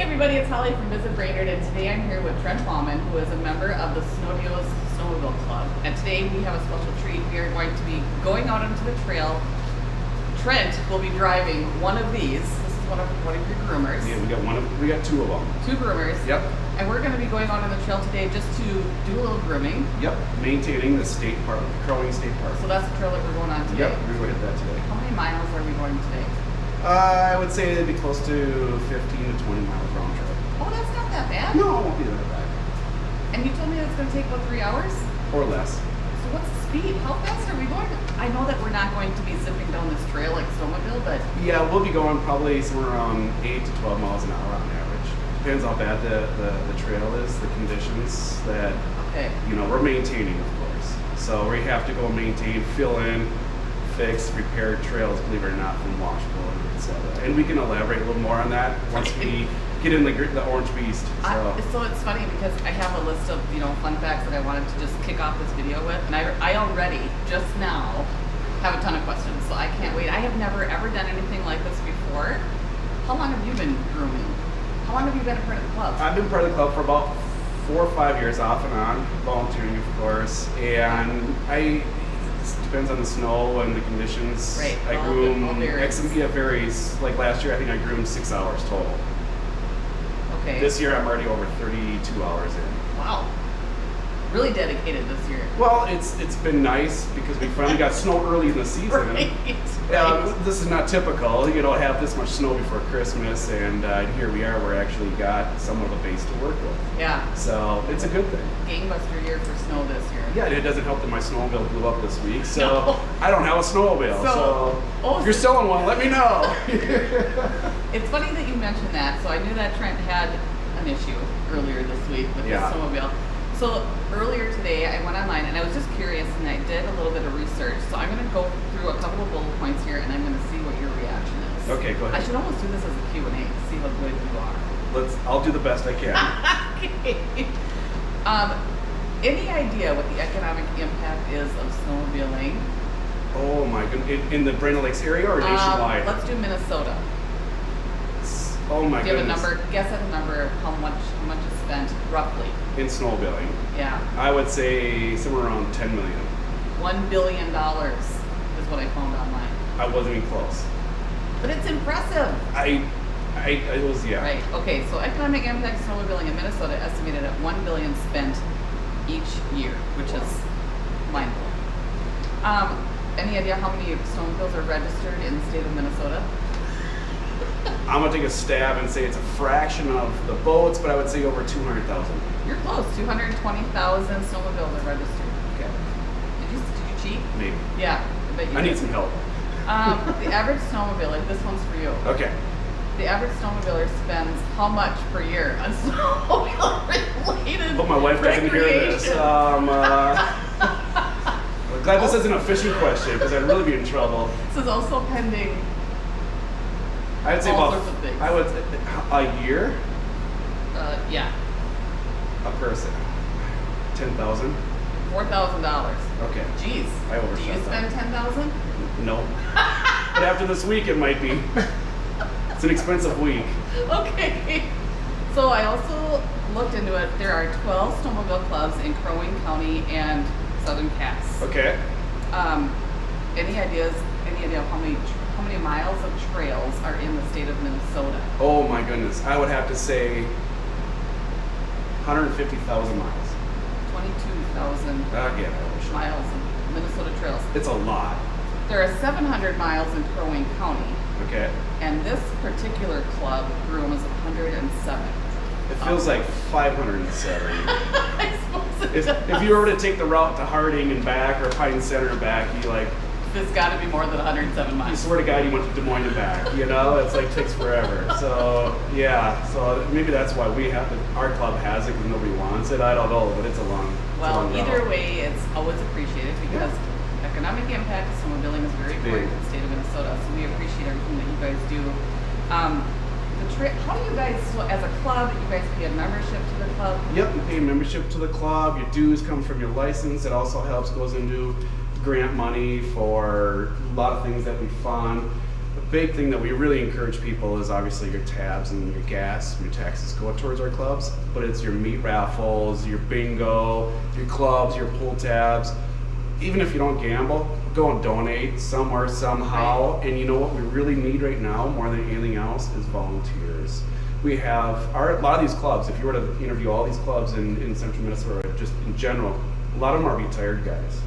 everybody, it's Holly from Visit Brainerd, and today I'm here with Trent Baumann, who is a member of the Snodeos Snowmobile Club. And today we have a special treat. We are going to be going out onto the trail. Trent will be driving one of these. This is one of your groomers. Yeah, we got two of them. Two groomers. Yep. And we're going to be going out on the trail today just to do a little grooming. Yep. Maintaining the state park, the Crowing State Park. So that's the trail that we're going on today. Yep. We're going to hit that today. How many miles are we going today? I would say it'd be close to 15 to 20 miles round trip. Oh, that's not that bad. No, it won't be that bad. And you told me that's going to take about 3 hours? Or less. So what's the speed? How fast are we going? I know that we're not going to be zipping down this trail like snowmobile, but... Yeah, we'll be going probably somewhere around 8 to 12 miles an hour on average. Depends how bad the trail is, the conditions that, we're maintaining, of course. So we have to go maintain, fill in, fix, repair trails, believe it or not, from washable, etc. And we can elaborate a little more on that once we get in the Orange Beast. So it's funny because I have a list of fun facts that I wanted to just kick off this video with, and I already just now have a ton of questions, so I can't wait. I have never ever done anything like this before. How long have you been grooming? How long have you been a part of the club? I've been part of the club for about 4 or 5 years, off and on, volunteering, of course, and it depends on the snow and the conditions. Right. I groom. It varies. Like last year, I think I groomed 6 hours total. Okay. This year, I'm already over 32 hours in. Wow. Really dedicated this year. Well, it's been nice because we finally got snow early in the season. Right. This is not typical, have this much snow before Christmas, and here we are. We're actually got some of a base to work with. Yeah. So it's a good thing. Gangbuster year for snow this year. Yeah, it doesn't help that my snowmobile blew up this week, so No. I don't have a snowmobile. So if you're selling one, let me know. It's funny that you mentioned that. So I knew that Trent had an issue earlier this week with his snowmobile. So earlier today, I went online and I was just curious, and I did a little bit of research. So I'm going to go through a couple of bullet points here, and I'm going to see what your reaction is. Okay, go ahead. I should almost do this as a Q&A to see how good you are. I'll do the best I can. Okay. Any idea what the economic impact is of snowmobiling? Oh my goodness! In the Brainerd Lakes area or nationwide? Let's do Minnesota. Oh my goodness! Do you have a number? Guess at a number of how much is spent roughly in snowmobiling. Yeah. I would say somewhere around 10 million. $1 billion is what I found online. I wasn't even close. But it's impressive. It was, yeah. Right. Okay. So economic impact of snowmobiling in Minnesota estimated at $1 billion spent each year, which is mind blowing. Any idea how many snowmobiles are registered in the state of Minnesota? I'm gonna take a stab and say it's a fraction of the boats, but I would say over 200,000. You're close. 220,000 snowmobiles are registered. Okay. Did you cheat? Maybe. Yeah. I need some help. The average snowmobiler, this one's for you. Okay. The average snowmobiler spends how much per year on snowmobile-related Hope my wife doesn't hear this. I'm glad this isn't a fishing question because I'd really be in trouble. This is also pending. I'd say all about sorts of things. A year. Yeah. A person. 10,000. $4,000. Okay. Jeez. I overshot. Do you spend 10,000? No. But after this week, it might be. It's an expensive week. Okay. So I also looked into it. There are 12 snowmobile clubs in Crow Wing County and Southern Cass. Okay. Any idea of how many miles of trails are in the state of Minnesota? Oh my goodness. I would have to say 150,000 miles. 22,000 miles of Minnesota trails. It's a lot. There are 700 miles in Crow Wing County. Okay. And this particular club groom is 107. It feels like 507. I suppose it does. If you were to take the route to Harding and back, or Pine Center and back, There's got to be more than 107 miles. You swear to God you went to Des Moines and back, it's like takes forever. So maybe that's why our club has it because nobody wants it. I don't know, but it's a long either way, it's always appreciated because economic impact of snowmobiling is very important in the state of Minnesota. So we appreciate everything that you guys do. How do you guys, as a club, you guys pay a membership to the club? Yep, you pay a membership to the club. Your dues come from your license. It also goes into grant money for a lot of things that we fund. big thing that we really encourage people is obviously your tabs and your gas and your taxes go towards our clubs, but it's your meat raffles, your bingo, your clubs, your pull tabs. Even if you don't gamble, go and donate somewhere, somehow. And you know what we really need right now, more than anything else, is volunteers. We have a lot of these clubs, if you were to interview all these clubs in central Minnesota, just in general, a lot of them are retired guys.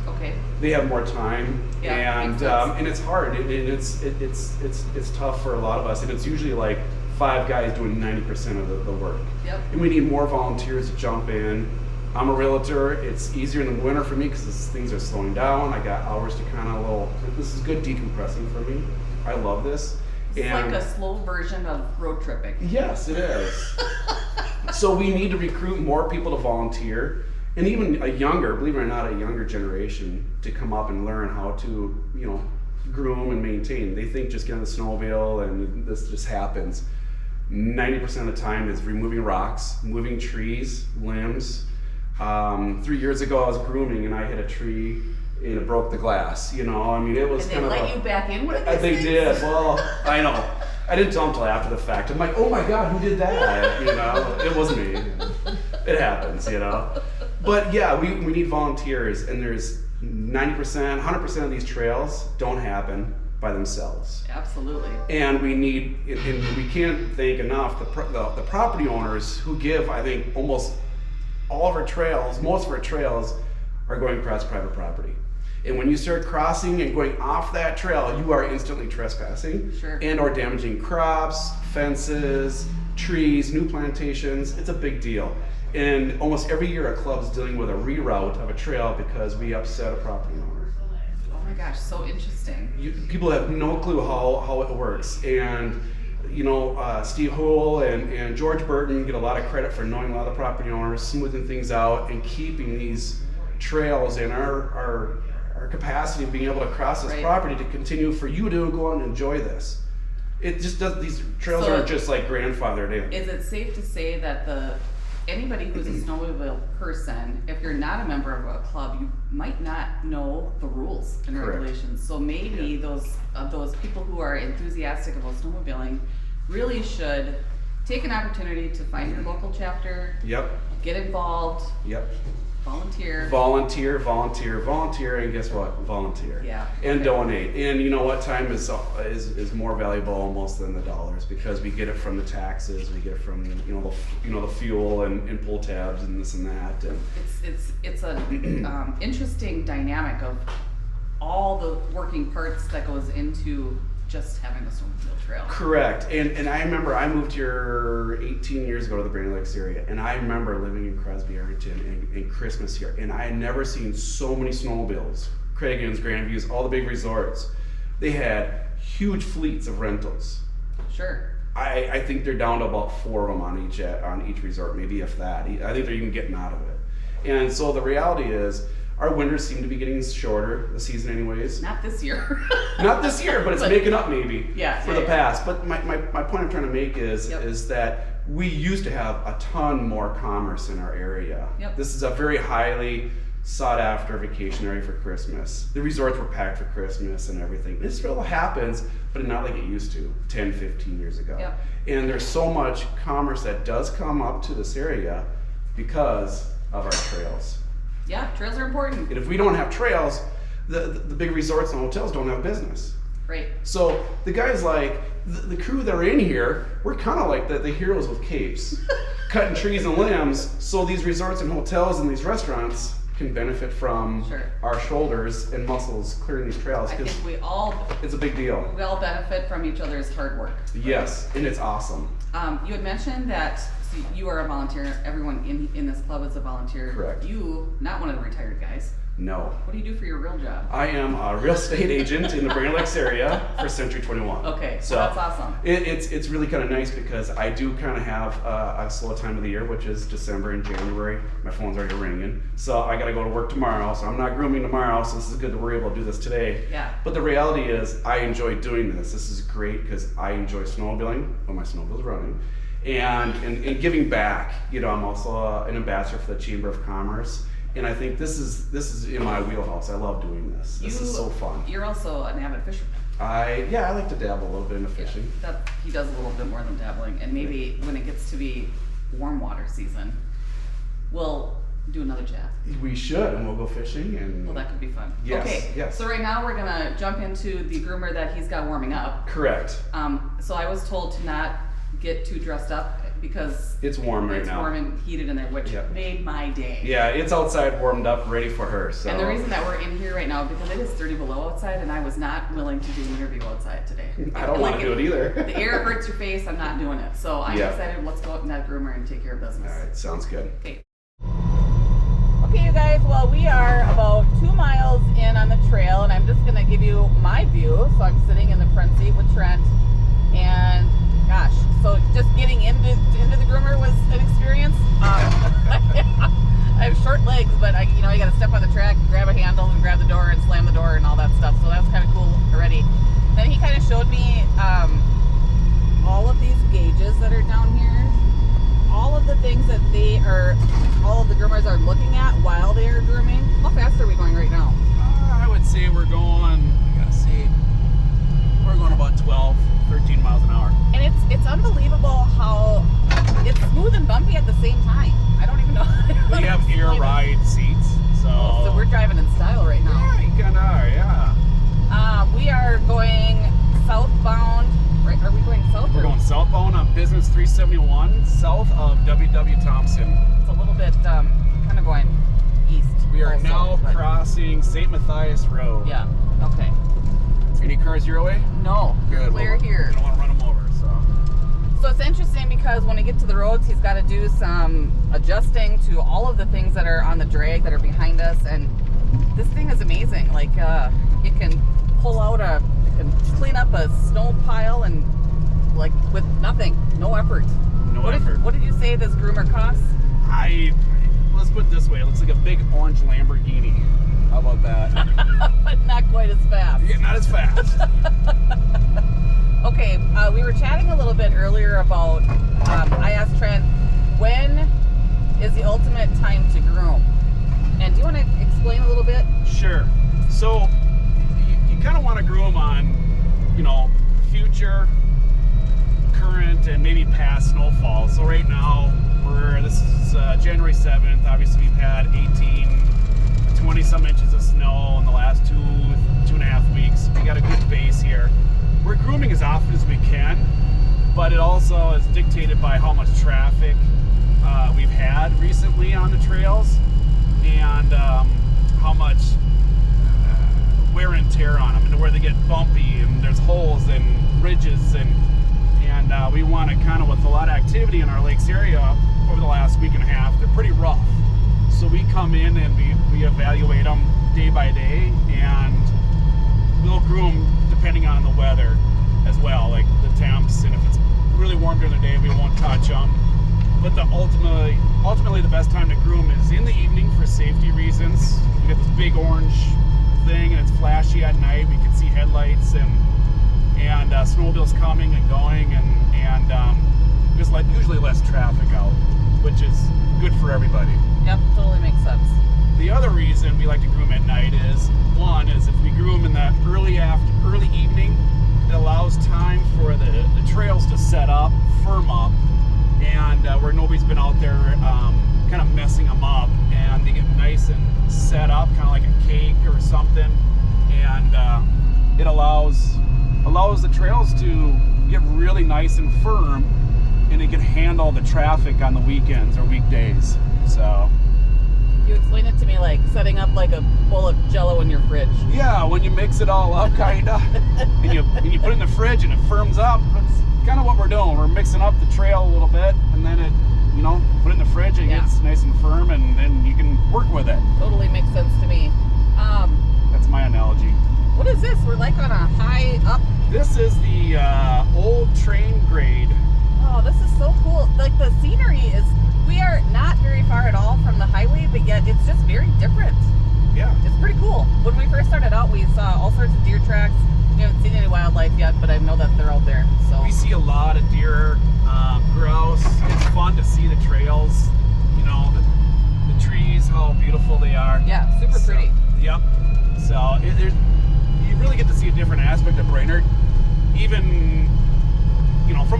Okay. They have more time, and it's hard. It's tough for a lot of us, and it's usually like 5 guys doing 90% of the work. Yep. And we need more volunteers to jump in. I'm a realtor. It's easier in the winter for me because things are slowing down. I got hours to kind of this is good decompressing for me. I love this. It's like a slow version of road tripping. Yes, it is. So we need to recruit more people to volunteer. And even believe it or not, a younger generation to come up and learn how to, groom and maintain. They think just get on the snowmobile and this just happens. 90% of the time is removing rocks, moving trees, limbs. 3 years ago I was grooming and I hit a tree and it broke the glass. It was kind of. They let you back in with it? They did. Well, I know. I didn't tell them until after the fact. I'm like, oh my God, who did that? It wasn't me. It happens, But yeah, we need volunteers, and there's 90%, 100% of these trails don't happen by themselves. Absolutely. And we can't thank enough the property owners who give, I think, almost all of our trails, most of our trails are going across private property. And when you start crossing and going off that trail, you are instantly trespassing. Sure. And or damaging crops, fences, trees, new plantations. It's a big deal. And almost every year a club's dealing with a reroute of a trail because we upset a property owner. Oh my gosh, so interesting. People have no clue how it works. And Steve Hull and George Burton get a lot of credit for knowing a lot of the property owners, smoothing things out, and keeping these trails and our capacity of being able to cross this property to continue for you to go out and enjoy this. It just does. These trails are just like grandfathered in. Is it safe to say that anybody who's a snowmobile person, if you're not a member of a club, you might not know the rules and regulations. So maybe those people who are enthusiastic about snowmobiling really should take an opportunity to find your local chapter. Yep. Get involved. Yep. Volunteer, and guess what? Volunteer. Yeah. And donate. And you know what? Time is more valuable almost than the dollars because we get it from the taxes, we get it from the fuel and pull tabs and this and that. And it's an interesting dynamic of all the working parts that goes into just having a snowmobile trail. Correct. And I remember I moved here 18 years ago to the Brainerd area, and I remember living in Crosby, Arrington, and Christmas here, and I had never seen so many snowmobiles. Craigens, Grandviews, all the big resorts. They had huge fleets of rentals. Sure. I think they're down to about 4 of them on each resort, maybe if that. I think they're even getting out of it. And so the reality is, our winters seem to be getting shorter, the season anyways. Not this year. Not this year, but it's making up maybe for the past. But my point I'm trying to make is that we used to have a ton more commerce in our area. Yep. This is a very highly sought after vacation area for Christmas. The resorts were packed for Christmas and everything. It still happens, but not like it used to 10, 15 years ago. Yep. And there's so much commerce that does come up to this area because of our trails. Yeah, trails are important. And if we don't have trails, the big resorts and hotels don't have business. Right. So the guys like, the crew that are in here, we're kind of like the heroes with capes, cutting trees and limbs, so these resorts and hotels and these restaurants can benefit from our shoulders and muscles clearing these trails. I think it's a big deal. We all benefit from each other's hard work. Yes, and it's awesome. You had mentioned that you are a volunteer. Everyone in this club is a volunteer. Correct. You, not one of the retired guys. No. What do you do for your real job? I am a real estate agent in the Brainerd area for Century 21. Okay, so that's awesome. It's really kind of nice because I do kind of have a slow time of the year, which is December and January. My phone's already ringing. So I got to go to work tomorrow, so I'm not grooming tomorrow, so this is good that we're able to do this today. Yeah. But the reality is I enjoy doing this. This is great because I enjoy snowmobiling when my snowmobile's running. And giving back. I'm also an ambassador for the Chamber of Commerce. And I think this is in my wheelhouse. I love doing this. This is so fun. You're also an avid fisherman. I like to dabble a little bit in the fishing. Yeah, he does a little bit more than dabbling, and maybe when it gets to be warm water season, we'll do another chat. We should, and we'll go fishing. And well, that could be fun. Yes, okay, yes. So right now we're gonna jump into the groomer that he's got warming up. Correct. So I was told to not get too dressed up because it's warm right now. It's warm and heated in there, which made my day. Yeah, it's outside, warmed up, ready for her. So. And the reason that we're in here right now because it is 30 below outside, and I was not willing to do an interview outside today. I don't want to do it either. The air hurts your face. I'm not doing it. So I decided let's go out in that groomer and take care of business. All right, sounds good. Okay. Okay, you guys. Well, we are about 2 miles in on the trail, and I'm just gonna give you my view. So I'm sitting in the front seat with Trent, and gosh, so just getting into the groomer was an experience. I have short legs, but I got to step on the track, grab a handle, and grab the door, and slam the door, and all that stuff. So that was kind of cool already. Then he kind of showed me all of these gauges that are down here, all of the things that all of the groomers are looking at while they are grooming. How fast are we going right now? I would say we're going about 12, 13 miles an hour. And it's unbelievable how it's smooth and bumpy at the same time. I don't even know. We have air ride seats, so we're driving in style right now. Yeah, you kind of are, yeah. We are going southbound. Right? Are we going south? We're going southbound on Business 371, south of W.W. Thompson. It's a little bit kind of going east. We are now crossing St. Matthias Road. Yeah. Okay. Any cars your way? No. Good. Clear here. I don't want to run them over, So it's interesting because when we get to the roads, he's got to do some adjusting to all of the things that are on the drag that are behind us, and this thing is amazing. Like it can pull out it can clean up a snow pile and like with nothing, no effort. No effort. What did you say this groomer costs? Let's put it this way. It looks like a big orange Lamborghini. How about that? But not quite as fast. Yeah, not as fast. Okay, we were chatting a little bit earlier about, I asked Trent, when is the ultimate time to groom? And do you want to explain a little bit? Sure. So, you kind of want to groom on, future, current, and maybe past snowfall. So right now, this is January 7th. Obviously, we've had 20 some inches of snow in the last two and a half weeks. We got a good base here. We're grooming as often as we can, but it also is dictated by how much traffic we've had recently on the trails and how much wear and tear on them, and where they get bumpy and there's holes and ridges and we want to kind of, with a lot of activity in our lakes area over the last week and a half, they're pretty rough. So we come in and we evaluate them day by day, and we'll groom depending on the weather as well, like the temps, and if it's really warm during the day, we won't touch them. But ultimately the best time to groom is in the evening for safety reasons. We got this big orange thing and it's flashy at night. We can see headlights and snowmobiles coming and going, and there's usually less traffic out, which is good for everybody. Yep, totally makes sense. The other reason we like to groom at night is, one, is if we groom in that early evening, it allows time for the trails to set up, firm up, and where nobody's been out there kind of messing them up, and they get nice and set up, kind of like a cake or something, and it allows the trails to get really nice and firm, and it can handle the traffic on the weekends or weekdays. So you explain it to me like setting up like a bowl of Jell-O in your fridge. Yeah, when you mix it all up, kinda, and you put it in the fridge and it firms up. That's kind of what we're doing. We're mixing up the trail a little bit, and then it, put it in the fridge and it gets nice and firm, and then you can work with it. Totally makes sense to me. That's my analogy. What is this? We're like on a high up. This is the old train grade. Oh, this is so cool. Like the scenery is, we are not very far at all from the highway, but yet it's just very different. Yeah. It's pretty cool. When we first started out, we saw all sorts of deer tracks. We haven't seen any wildlife yet, but I know that they're out there. So we see a lot of deer, grouse. It's fun to see the trails, the trees, how beautiful they are. Yeah, super pretty. Yep. So you really get to see a different aspect of Brainerd.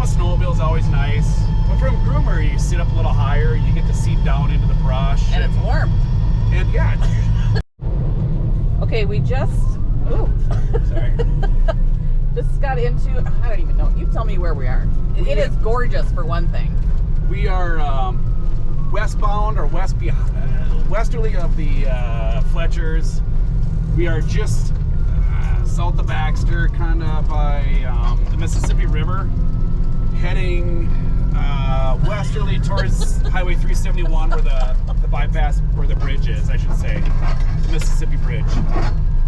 a snowmobile is always nice. But from groomer, you sit up a little higher, you get to seat down into the brush. And it's warm. And yeah. Okay, we just, Sorry. just got into, I don't even know. You tell me where we are. It is gorgeous for one thing. We are westbound or westerly of the Fletchers. We are just south of Baxter, kind of by the Mississippi River, heading westerly towards Highway 371, where the bypass, where the bridge is, I should say, the Mississippi Bridge.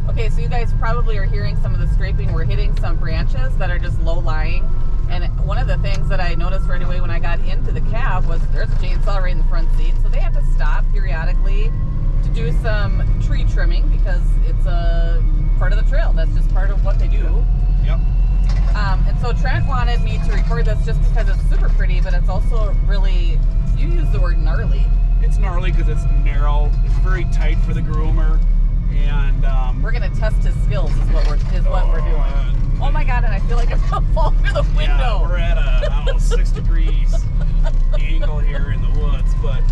Okay, so you guys probably are hearing some of the scraping. We're hitting some branches that are just low-lying. And one of the things that I noticed right away when I got into the cab was there's a chainsaw right in the front seat. So they have to stop periodically to do some tree trimming because it's a part of the trail. That's just part of what they do. Yep. And so Trent wanted me to record this just because it's super pretty, but it's also really, you use the word gnarly. It's gnarly because it's narrow. It's very tight for the groomer. And we're gonna test his skills is what we're doing. Oh my god, and I feel like I'm gonna fall through the window. Yeah, we're at a, I don't know, 6 degrees angle here in the woods, but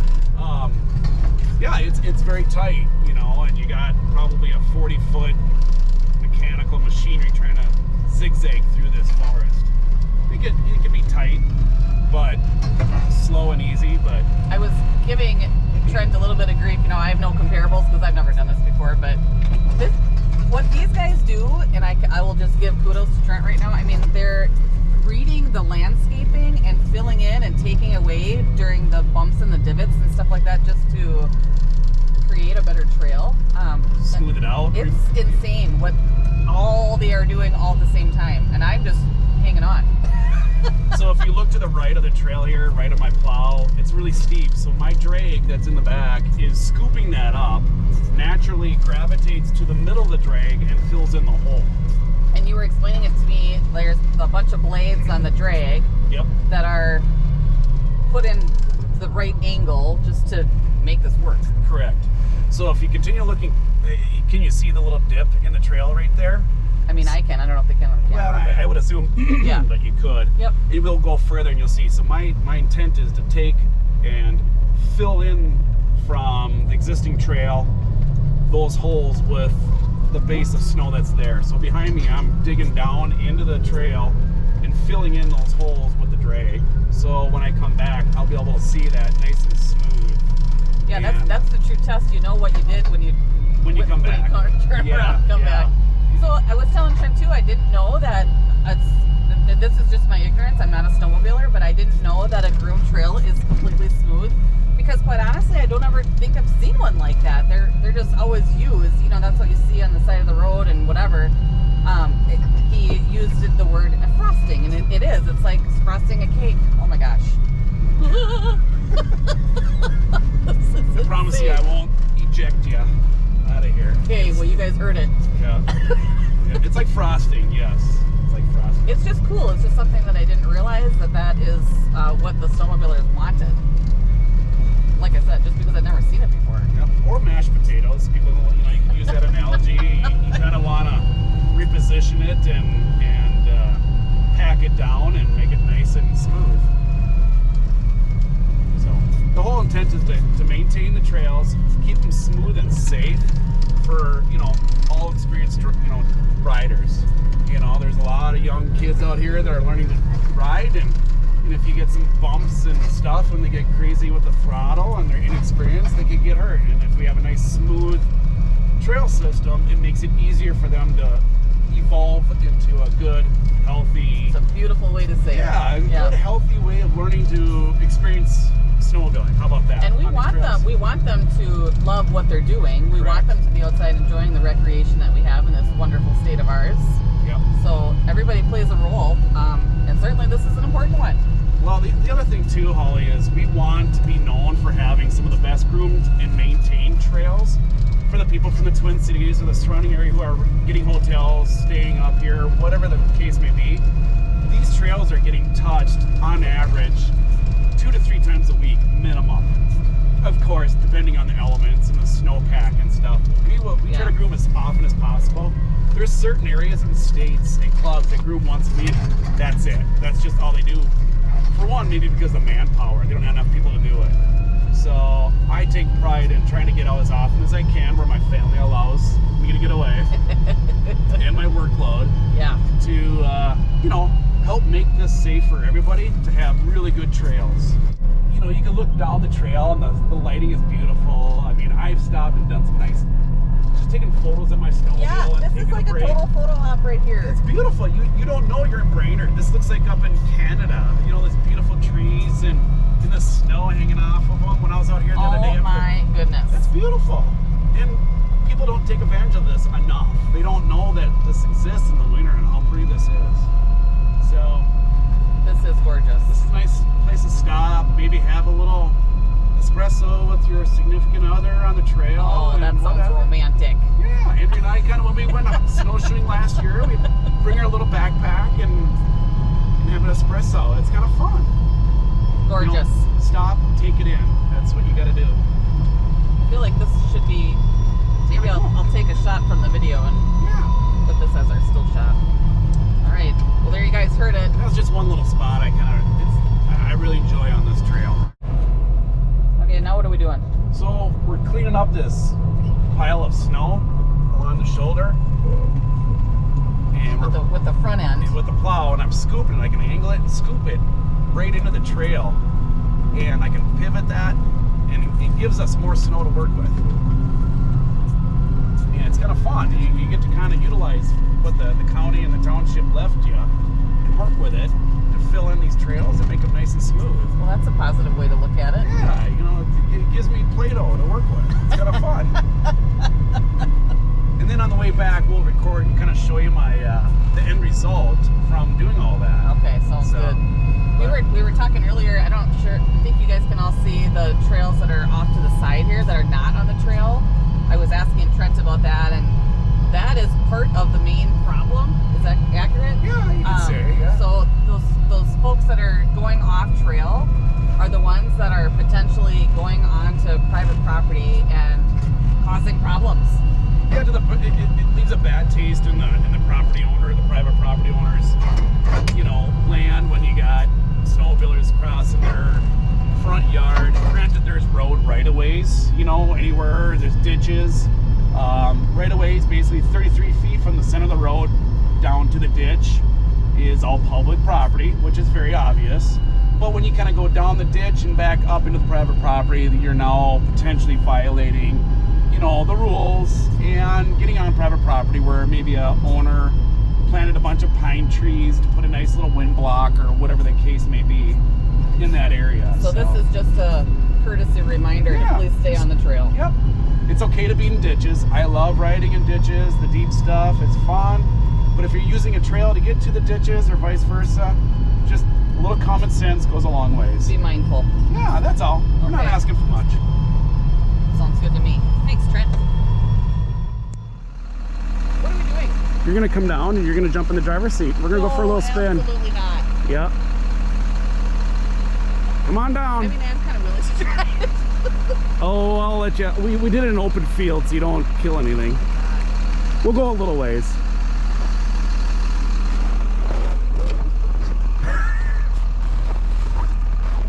yeah, it's very tight, you know, and you got probably a 40-foot mechanical machinery trying to zigzag through this forest. It can be tight, but slow and easy. But I was giving Trent a little bit of grief. You know, I have no comparables because I've never done this before, but what these guys do, and I will just give kudos to Trent right now. I mean, they're reading the landscaping and filling in and taking away during the bumps and the divots and stuff like that just to create a better trail. Smooth it out. It's insane what all they are doing all at the same time, and I'm just hanging on. So if you look to the right of the trail here, right of my plow, it's really steep. So my drag that's in the back is scooping that up, naturally gravitates to the middle of the drag and fills in the hole. And you were explaining it to me, there's a bunch of blades on the drag that are put in the right angle just to make this work. Correct. So if you continue looking, can you see the little dip in the trail right there? I mean, I can. I don't know if they can on the camera. Well, I would assume that you could. Yep. It will go further and you'll see. So my intent is to take and fill in from the existing trail those holes with the base of snow that's there. So behind me, I'm digging down into the trail and filling in those holes with the drag. So when I come back, I'll be able to see that nice and smooth. Yeah, that's the true test. You know what you did when you come back. When you turn around, come back. So I was telling Trent too, I didn't know that this is just my ignorance. I'm not a snowmobiler, but I didn't know that a groom trail is completely smooth. Because quite honestly, I don't ever think I've seen one like that. They're just always used. You know, that's what you see on the side of the road and whatever. He used the word frosting, and it is. It's like frosting a cake. Oh my gosh. I promise you I won't eject you out of here. Okay, well you guys heard it. Yeah. It's like frosting, yes. It's like frosting. It's just cool. It's just something that I didn't realize that is what the snowmobilers wanted. Like I said, just because I've never seen it before. Yep. Or mashed potatoes. People, you can use that analogy. You kind of want to reposition it and pack it down and make it nice and smooth. So the whole intent is to maintain the trails, keep them smooth and safe for all experienced riders. There's a lot of young kids out here that are learning to ride, and if you get some bumps and stuff when they get crazy with the throttle and they're inexperienced, they could get hurt. And if we have a nice smooth trail system, it makes it easier for them to evolve into a good, healthy... It's a beautiful way to say it. Yeah, a good, healthy way of learning to experience snowmobiling. How about that? And we want them to love what they're doing. We want them to be outside enjoying the recreation that we have in this wonderful state of ours. Yep. So everybody plays a role, and certainly this is an important one. Well, the other thing too, Holly, is we want to be known for having some of the best groomed and maintained trails for the people from the Twin Cities or the surrounding area who are getting hotels, staying up here, whatever the case may be. These trails are getting touched on average 2 to 3 times a week minimum. Of course, depending on the elements and the snowpack and stuff. We try to groom as often as possible, there's certain areas and states and clubs that groom once a week. That's it. That's just all they do. For one, maybe because of manpower. They don't have enough people to do it. So I take pride in trying to get out as often as I can where my family allows me to get away. And my workload. Yeah. To, you know, help make this safe for everybody to have really good trails. You know, you can look down the trail and the lighting is beautiful. I mean, I've stopped and done some nice, just taking photos of my snowmobile. Yeah, and this is taking like a break. total photo op right here. It's beautiful. You don't know you're in Brainerd. This looks like up in Canada. You know, there's beautiful trees and the snow hanging off of them. When I was out here the other day. Oh my goodness. It's beautiful. And people don't take advantage of this enough. They don't know that this exists in the winter and how pretty this is. So this is gorgeous. this is a nice place to stop. Maybe have a little espresso with your significant other on the trail. Oh, that sounds whatever. romantic. Yeah, Andrew and I kind of, when we went snowshoeing last year, we bring our little backpack and have an espresso. It's kind of fun. Gorgeous. You know, stop, take it in. That's what you got to do. I feel like this should be, maybe I'll take a shot from the video and Yeah. put this as our still shot. All right. Well, there you guys heard it. That was just one little spot I really enjoy on this trail. Okay, now what are we doing? So we're cleaning up this pile of snow along the shoulder. And With the front end. with the plow, and I'm scooping it. I can angle it and scoop it right into the trail. And I can pivot that, and it gives us more snow to work with. And it's kind of fun. You get to kind of utilize what the county and the township left you and work with it to fill in these trails and make them nice and smooth. Well, that's a positive way to look at it. Yeah, you know, it gives me Play-Doh to work with. It's kind of fun. And then on the way back, we'll record and kind of show you my the end result from doing all that. Okay, sounds good. We were talking earlier. I think you guys can all see the trails that are off to the side here that are not on the trail. I was asking Trent about that, and that is part of the main problem. Is that accurate? Yeah, you can say, yeah. So those folks that are going off trail are the ones that are potentially going onto private property and causing problems. Yeah, it leaves a bad taste in the property owner, the private property owners, you know, land when you got snowmobilers crossing their front yard. Granted, there's road right-of-ways, you know, anywhere there's ditches. Right-of-ways, basically 33 feet from the center of the road down to the ditch is all public property, which is very obvious. But when you kind of go down the ditch and back up into the private property, you're now potentially violating, you know, the rules and getting on private property where maybe a owner planted a bunch of pine trees to put a nice little wind block or whatever the case may be in that area. So this is just a courtesy reminder to please stay on the trail. Yep. It's okay to be in ditches. I love riding in ditches, the deep stuff, it's fun. But if you're using a trail to get to the ditches or vice versa, just a little common sense goes a long ways. Be mindful. Yeah, that's all. We're not asking for much. Sounds good to me. Thanks, Trent. What are we doing? You're gonna come down and you're gonna jump in the driver's seat. We're gonna go for a little spin. Absolutely not. Yep. Come on down. I mean, I'm kind of willing to try it. Oh, I'll let you. We did it in an open field, so you don't kill anything. We'll go a little ways.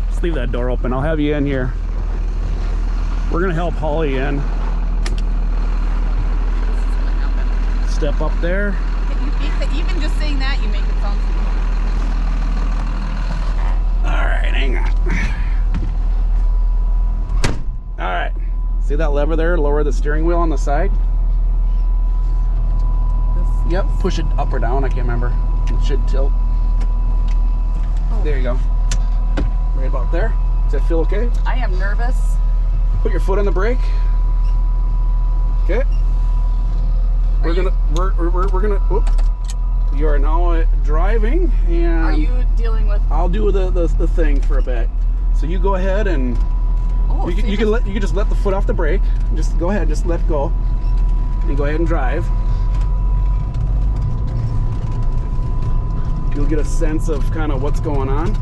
Just leave that door open. I'll have you in here. We're gonna help haul you in. Step up there. Even just saying that, you make it sound smooth. All right, hang on. All right. See that lever there? Lower the steering wheel on the side. Yep. Push it up or down. I can't remember. It should tilt. Oh. There you go. Right about there. Does that feel okay? I am nervous. Put your foot on the brake. Okay. We're gonna. Whoop. You are now driving, and Are you dealing with? I'll do the thing for a bit. So you go ahead and Oh, you can just let the foot off the brake. Just go ahead, just let go, and go ahead and drive. You'll get a sense of kind of what's going on.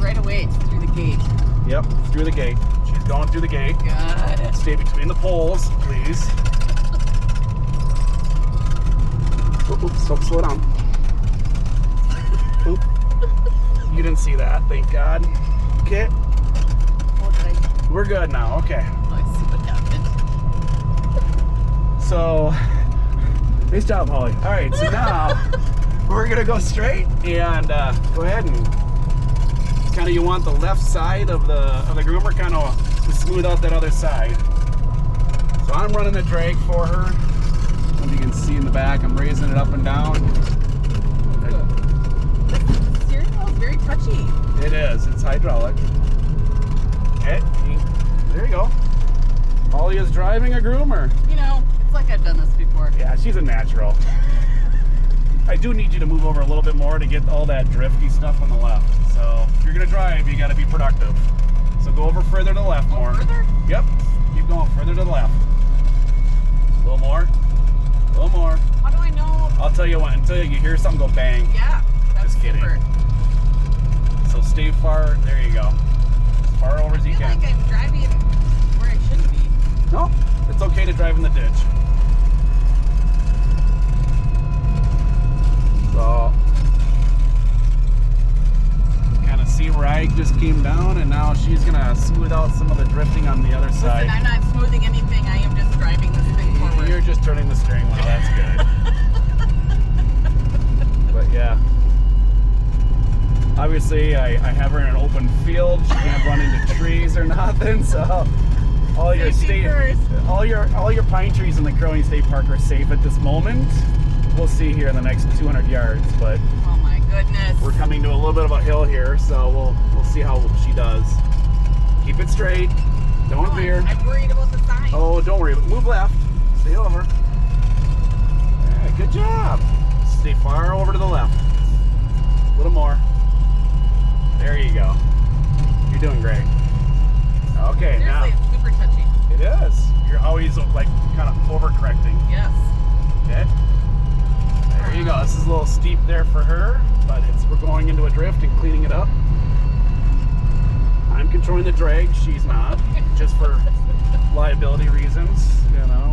Right away, it's through the gate. Yep, through the gate. She's going through the gate. Got it. Stay between the poles, please. Oops, slow down. Oop. You didn't see that, thank God. Okay. Oh, did I? We're good now, okay. Let's see what happened. So, nice job, Holly. All right, so now we're gonna go straight and go ahead and kind of, you want the left side of the groomer kind of to smooth out that other side. So I'm running the drag for her. As you can see in the back, I'm raising it up and down. The steering wheel is very touchy. It is. It's hydraulic. Okay. There you go. Holly is driving a groomer. You know, it's like I've done this before. Yeah, she's a natural. I do need you to move over a little bit more to get all that drifty stuff on the left. So if you're gonna drive, you gotta be productive. So go over further to the left more. Further? Yep. Keep going further to the left. A little more. A little more. How do I know? I'll tell you what, until you hear something go bang. Yeah. That's Just kidding. super. So stay far, there you go. As far over as you I feel can. like I'm driving where I shouldn't be. No, it's okay to drive in the ditch. So, kind of see where I just came down, and now she's gonna smooth out some of the drifting on the other side. Listen, I'm not smoothing anything. I am just driving this thing forward. You're just turning the steering wheel. That's good. But yeah, obviously I have her in an open field. She can't run into trees or nothing. So all your all your pine trees in the Crowing State Park are safe at this moment. We'll see here in the next 200 yards, but Oh my goodness. we're coming to a little bit of a hill here, so we'll see how she does. Keep it straight. Don't veer. I'm worried about the sign. Oh, don't worry. Move left. Stay over. Yeah, good job. Stay far over to the left. A little more. There you go. You're doing great. Okay, Seriously, now. it's super touchy. It is. You're always like kind of overcorrecting. Yes. Okay. There you go. This is a little steep there for her, but we're going into a drift and cleaning it up. I'm controlling the drag. She's not, just for liability reasons, you know.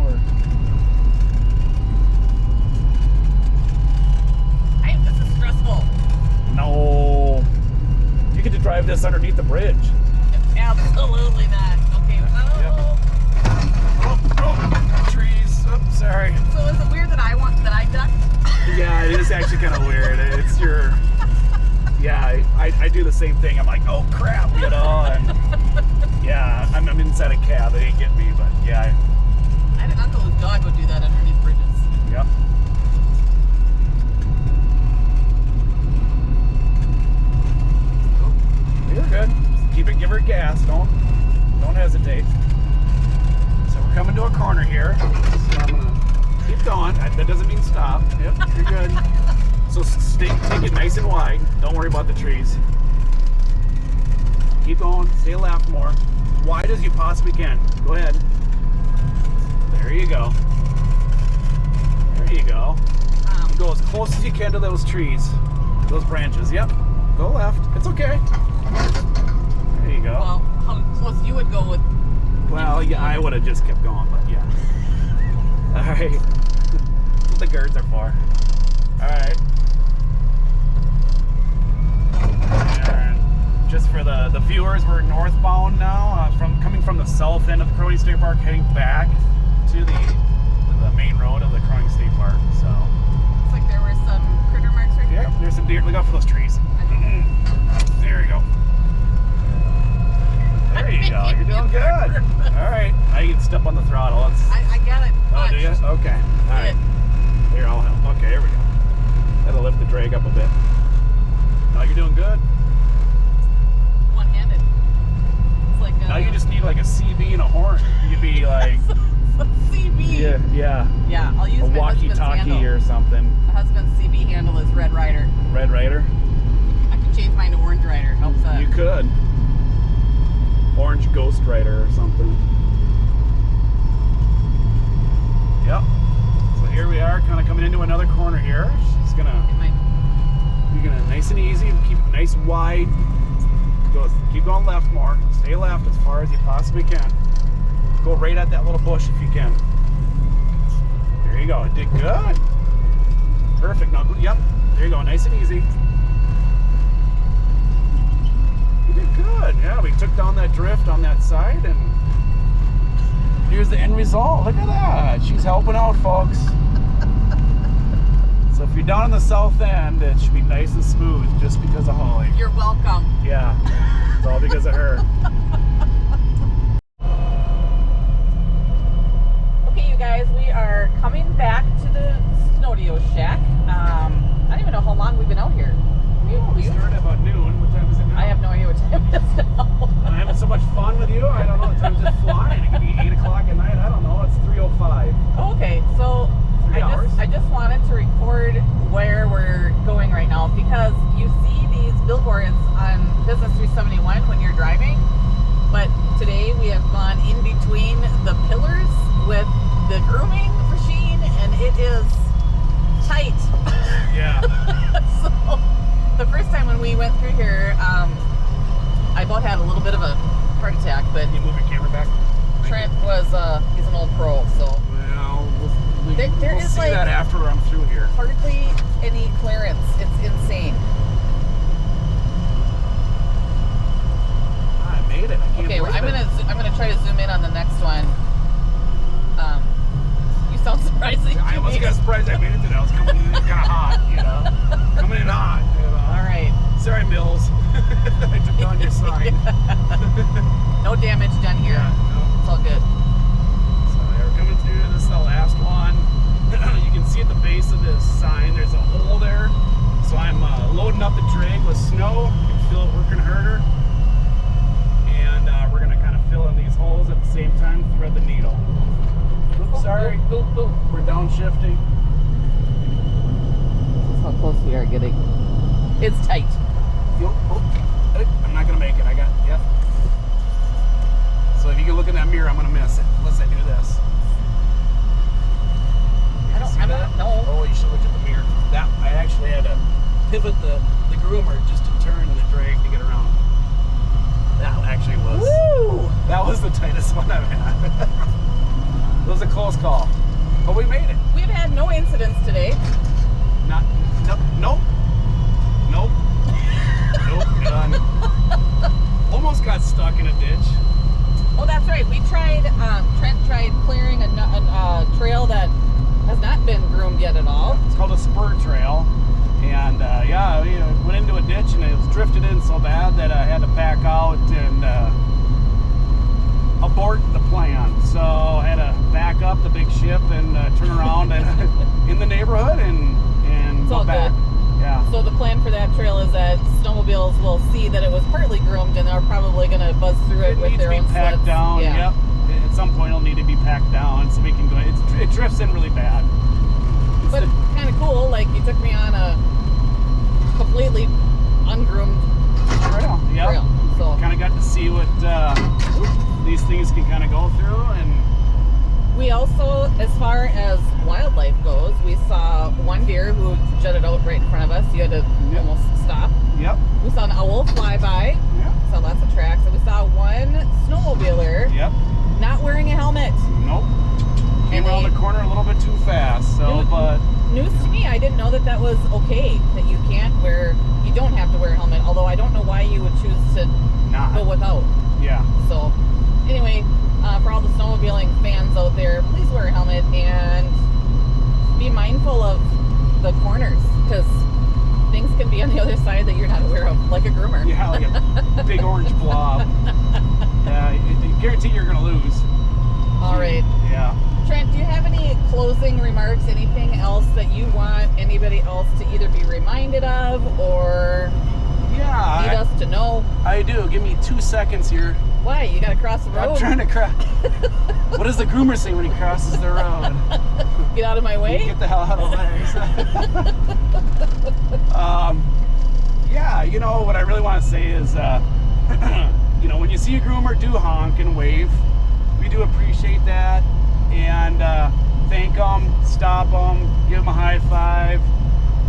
This is stressful. No, you get to drive this underneath the bridge. Absolutely not. Okay. Oh, trees. Oops, sorry. So is it weird that I ducked? Yeah, it is actually kind of weird. It's your. Yeah, I do the same thing. I'm like, oh crap, you know, and yeah, I'm inside a cab. They didn't get me, but yeah. I had an uncle whose dog would do that underneath bridges. Yep. You're good. Just keep it. Give her gas. Don't hesitate. So we're coming to a corner here. So I'm gonna keep going. That doesn't mean stop. Yep, you're good. So take it nice and wide. Don't worry about the trees. Keep going. Stay left more. Wide as you possibly can. Go ahead. There you go. There you go. Go as close as you can to those trees. Those branches. Yep. Go left. It's okay. There you go. Well, how close you would go with... Well, yeah, I would have just kept going, but yeah. All right. That's what the girds are for. All right. And just for the viewers, we're northbound now, coming from the south end of the Crowing State Park, heading back to the main road of the Crowing State Park. So. Looks like there were some critter marks right Yeah, there's some deer. Look out for those trees. There you go. There you go. You're doing good. All right. Now you can step on the throttle. I got it. Oh, do you? Okay. All right. Here, I'll help. Okay, here we go. That'll lift the drag up a bit. Oh, you're doing good. One-handed. It's like Now you just need like a CB and a horn. You'd be like... CB. Yeah. Yeah, I'll use A my husband's walkie-talkie handle. or something. My husband's CB handle is Red Rider. Red Rider? I could change mine to Orange Rider. Helps that. You could. Orange Ghost Rider or something. Yep. So here we are, kind of coming into another corner here. She's gonna, you're gonna nice and easy, keep it nice and wide. Keep going left more. Stay left as far as you possibly can. Go right at that little bush if you can. There you go. It did good. Perfect. Now, yep. There you go. Nice and easy. You did good. Yeah, we took down that drift on that side, and here's the end result. Look at that. She's helping out, folks. So if you're down in the south end, it should be nice and smooth just because of Holly. You're welcome. Yeah, it's all because of her. Okay, you guys, we are coming back to the Snodeo shack. I don't even know how long we've been out here. We started about noon. What time is it now? I have no idea what time it is now. I'm having so much fun with you. I don't know. The time's just flying. It could be 8 o'clock at night. I don't know. It's 3:05. Okay, so 3 hours. I just wanted to record where we're going right now because you see these billboards on Business 371 when you're driving, but today we have gone in between the pillars with the grooming machine, and it is tight. Yeah. So the first time when we went through here, I about had a little bit of a heart attack, but Can you move your camera back? Trent was, he's an old pro, so. Well, There we'll is, see like, that after I'm through here. hardly any clearance. It's insane. I made it. I can't Okay, well, believe it. I'm gonna try to zoom in on the next one. You sound surprised that I you almost made got it. surprised I made it today. I was coming in kind of hot, you know. Coming in hot. You know. All right. Sorry, Mills. I took down your sign. No damage done here. Yeah, no. It's all good. So we're coming through. This is the last one. You can see at the base of this sign, there's a hole there. So I'm loading up the drag with snow. You can feel it working harder. And we're going to kind of fill in these holes at the same time, thread the needle. Oops, sorry. We're downshifting. That's how close we are getting. It's tight. I'm not going to make it. I got, yep. So if you can look in that mirror, I'm going to miss it unless I do this. I'm not, no. Oh, you should look at the mirror. That I actually had to pivot the groomer just to turn the drag to get around. That actually was. Woo! That was the tightest one I've had. It was a close call, but we made it. We've had no incidents today. Nope. Nope. Done. Almost got stuck in a ditch. Oh, that's right. We tried. Trent tried clearing a trail that has not been groomed yet at all. It's called a spur trail, and yeah, we went into a ditch and it was drifted in so bad that I had to back out and abort the plan. So I had to back up the big ship and turn around and in the neighborhood and It's go all back. good. Yeah. So the plan for that trail is that snowmobiles will see that it was partly groomed and they're probably going to buzz through it with their own needs to be packed sleds. down. Yeah. Yep. At some point, it'll need to be packed down so we can go. It drifts in really bad. But kind of cool. Like you took me on a completely ungroomed Trail. Yep. trail. So Kind of got to see what these things can kind of go through, and we also, as far as wildlife goes, we saw one deer who jutted out right in front of us. You had to Yep. almost stop. yep. We saw an owl fly by. Yep. Saw lots of tracks. And we saw one snowmobiler Yep. not wearing a helmet. Nope. Came And around they- the corner a little bit too fast. So, Dude. but News to me, I didn't know that that was okay. That you don't have to wear a helmet. Although I don't know why you would choose to not. go without. Yeah. So, anyway, for all the snowmobiling fans out there, please wear a helmet and be mindful of the corners because things can be on the other side that you're not aware of, like a groomer. Yeah, like a big orange blob. Yeah, I guarantee you're gonna lose. All right. Yeah. Trent, do you have any closing remarks? Anything else that you want anybody else to either be reminded of or Yeah. need us to know? I do. Give me 2 seconds here. Why? You gotta cross the road. I'm trying to cross. What does the groomer say when he crosses the road? Get out of my way. Get the hell out of the way. Yeah, you know what I really want to say is, you know, when you see a groomer, do honk and wave. We do appreciate that, and thank them, stop them, give them a high five,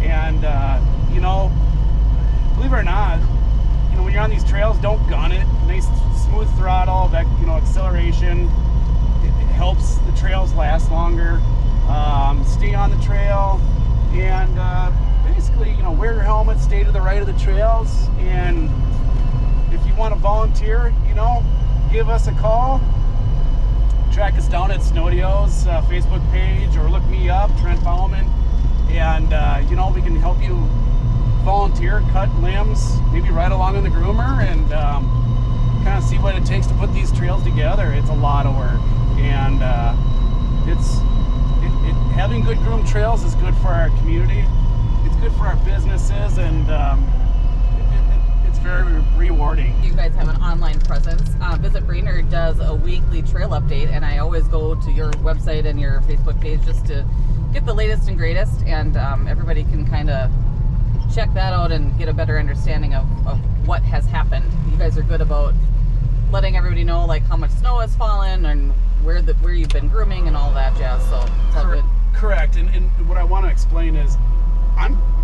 and you know, believe it or not, you know, when you're on these trails, don't gun it. Nice smooth throttle, that, you know, acceleration. It helps the trails last longer. Stay on the trail. And basically, you know, wear your helmet, stay to the right of the trails, and if you want to volunteer, you know, give us a call. Track us down at Snodeos Facebook page, or look me up, Trent Baumann, and you know, we can help you volunteer, cut limbs, maybe ride along in the groomer, and kind of see what it takes to put these trails together. It's a lot of work, and having good groom trails is good for our community. It's good for our businesses, and it's very rewarding. You guys have an online presence. Visit Brainerd does a weekly trail update, and I always go to your website and your Facebook page just to get the latest and greatest, and everybody can kind of check that out and get a better understanding of what has happened. You guys are good about letting everybody know like how much snow has fallen and where you've been grooming and all that jazz, so it's all good. Correct, and what I want to explain is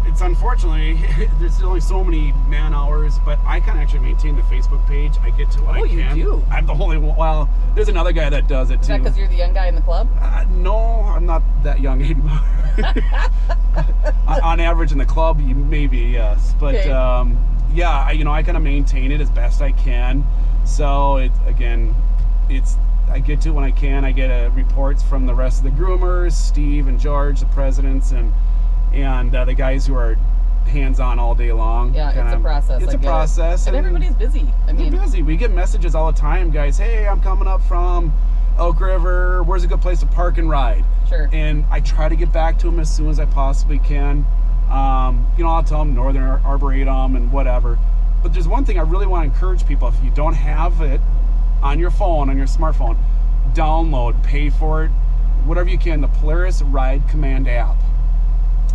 it's unfortunately there's only so many man hours, but I can actually maintain the Facebook page. I get to what I can. Oh, you do? I'm the only one. Well, there's another guy that does it too. Is that because you're the young guy in the club? No, I'm not that young anymore. On average in the club, maybe, yes. But okay. Yeah, you know, I kind of maintain it as best I can. So I get to it when I can. I get reports from the rest of the groomers, Steve and George, the presidents, and the guys who are hands-on all day long. Yeah, it's a process. It's a process. And everybody's busy. They're busy. We get messages all the time, guys. Hey, I'm coming up from Elk River. Where's a good place to park and ride? Sure. And I try to get back to them as soon as I possibly can. You know, I'll tell them Northern Arboretum and whatever. But there's one thing I really want to encourage people. If you don't have it on your phone, on your smartphone, download, pay for it, whatever you can, the Polaris Ride Command app.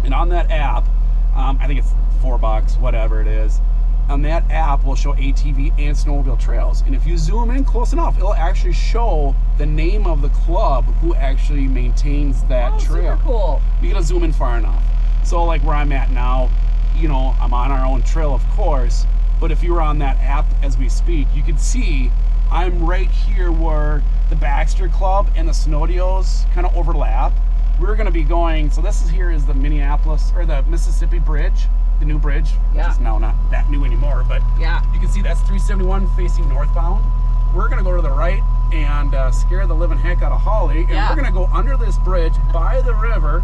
And on that app, I think it's $4, whatever it is. On that app will show ATV and snowmobile trails. And if you zoom in close enough, it'll actually show the name of the club who actually maintains that trail. Super cool. You gotta zoom in far enough. So like where I'm at now, you know, I'm on our own trail, of course, but if you were on that app as we speak, you could see I'm right here where the Baxter Club and the Snodeos kind of overlap. We're going to be going, so this is the Minneapolis, or the Mississippi Bridge, the new bridge, which is now not that new anymore, but yeah, you can see that's 371 facing northbound. We're going to go to the right and scare the living heck out of Holly, and we're going to go under this bridge by the river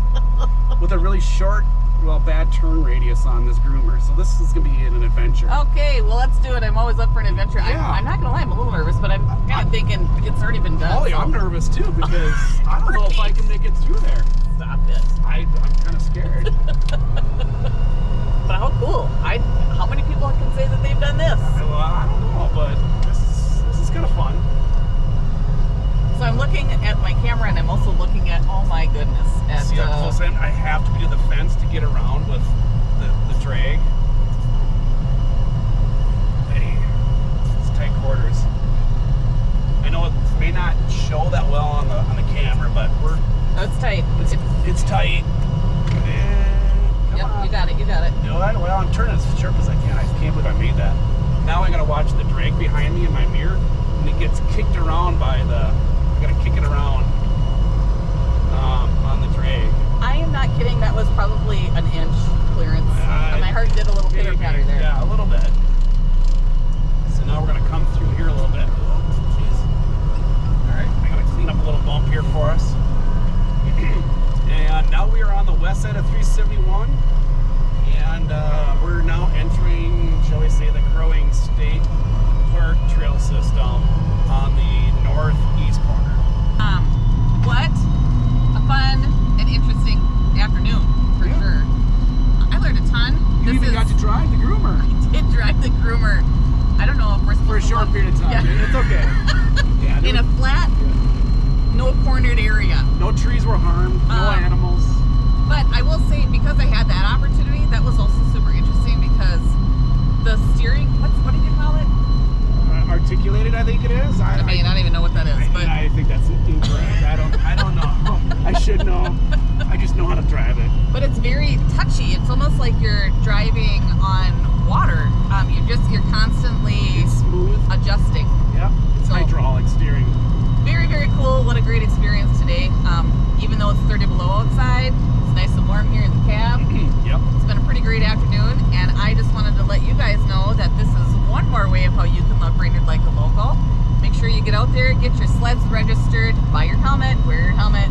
with a really short, well, bad turn radius on this groomer. So this is going to be an adventure. Okay, well, let's do it. I'm always up for an adventure. Yeah. I'm not going to lie, I'm a little nervous, but I'm kind of thinking it's already been done. Holly, I'm nervous too, because I don't know if I can make it through there. Stop it. I'm kind of scared. But how cool. How many people can say that they've done this? Well, I don't know, but this is kind of fun. So I'm looking at my camera, and I'm also looking at, oh my goodness. See how close I am? I have to be to the fence to get around with the drag. Hey, it's tight quarters. I know it may not show that well on the camera, but we're... Oh, it's tight. It's tight. Yep, you got it, you got it. No, well, I'm turning as sharp as I can. I can't believe I made that. Now I gotta watch the drag behind me in my mirror, and it gets kicked around by I gotta kick it around on the drag. I am not kidding, that was probably an inch clearance. My heart did a little pitter-patter there. Yeah, a little bit. So now we're gonna come through here a little bit. Oh, jeez. All right, I gotta clean up a little bump here for us. And now we are on the west side of 371, and we're now entering, shall we say, the Growing State Park Trail System on the northeast corner. What a fun and interesting afternoon, for sure. I learned a ton. You even got to drive the groomer. I did drive the groomer. I don't know if we're supposed for a short period of time. Yeah. It's okay. Yeah, in a flat, no cornered area. No trees were harmed, no animals. But I will say, because I had that opportunity, that was also super interesting, because the steering, what did you call it? Articulated, I think it is. I don't even know what that is. But I think that's incorrect. I don't know. I should know. I just know how to drive it. But it's very touchy. It's almost like you're driving on water. You're constantly smooth adjusting. Yep. It's hydraulic steering. Very, very cool. What a great experience today. Even though it's 30 below outside, it's nice and warm. warm here in the cab. Yep. It's been a pretty great afternoon, and I just wanted to let you guys know that this is one more way of how you can love Brainerd like a local. Make sure you get out there, get your sleds registered, buy your helmet, wear your helmet,